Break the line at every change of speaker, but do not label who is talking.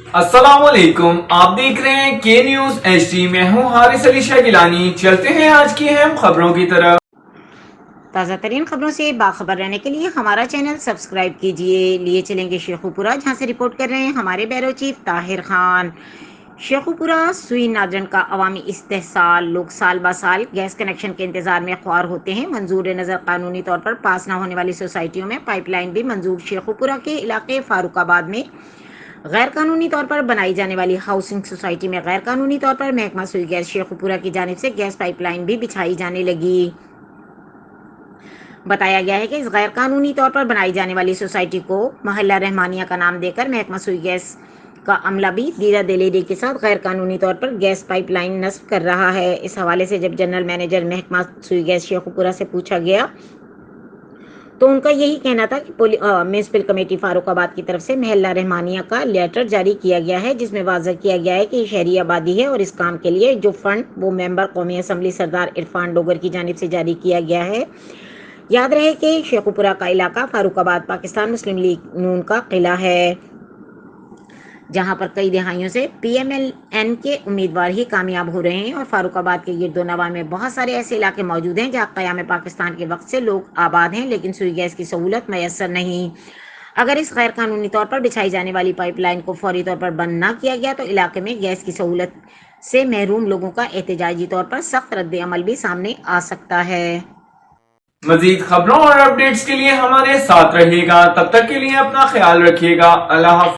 अस्सलाम वालेकुम, आप देख रहे हैं के न्यूज HD। मैं हूं हारिस अली शाह गिलानी। चलते हैं आज की अहम खबरों की तरफ।
ताज़ा तरीन खबरों से बाखबर रहने के लिए हमारा चैनल सब्सक्राइब कीजिए। लिए चलेंगे शेखुपुरा, जहां से रिपोर्ट कर रहे हैं हमारे ब्यूरो चीफ ताहिर खान। शेखुपुरा सुई नादरन का अवामी इस्तेहसाल। लोग साल ब साल गैस कनेक्शन के इंतजार में ख्वार होते हैं। मंजूर नज़र कानूनी तौर पर पास न होने वाली सोसाइटियों में पाइपलाइन भी मंजूर। शेखुपुरा के इलाके फारूकाबाद में गैर कानूनी तौर पर बनाई जाने वाली हाउसिंग सोसाइटी में गैर कानूनी तौर पर महकमा सुई गैस शेखुपुरा की जानिब से गैस पाइपलाइन भी बिछाई जाने लगी। बताया गया है कि इस गैर कानूनी तौर पर बनाई जाने वाली सोसाइटी को मोहल्ला रहमानिया का नाम देकर महकमा सुई गैस का अमला भी दीदा दिलेरी के साथ गैर कानूनी तौर पर गैस पाइपलाइन नस्ब कर रहा है। इस हवाले से जब जनरल मैनेजर महकमा सुई गैस शेखुपुरा से पूछा गया तो उनका यही कहना था कि म्यूनसिपल कमेटी फारूकाबाद की तरफ से मोहल्ला रहमानिया का लेटर जारी किया गया है, जिसमें वाज़ह किया गया है कि शहरी आबादी है और इस काम के लिए जो फंड वो मेंबर कौमी असम्बली सरदार इरफान डोगर की जानिब से जारी किया गया है। याद रहे कि शेखुपुरा का इलाका फारूकाबाद पाकिस्तान मुस्लिम लीग नून का किला है, जहां पर कई दहाइयों से PMLN के उम्मीदवार ही कामयाब हो रहे हैं और फारूकाबाद के गिरदोनवा में बहुत सारे ऐसे इलाके मौजूद हैं जहां क़याम पाकिस्तान के वक्त से लोग आबाद हैं, लेकिन सुई गैस की सहूलत मैसर नहीं। अगर इस गैर कानूनी तौर पर बिछाई जाने वाली पाइपलाइन को फौरी तौर पर बंद न किया गया तो इलाके में गैस की सहूलत से महरूम लोगों का एहतजाजी तौर पर सख्त रद्द अमल भी सामने आ सकता है।
मजीद खबरों और अपडेट्स के लिए हमारे साथ रहिएगा। तब तक के लिए अपना ख्याल रखिएगा। अल्लाह हाफ़िज़।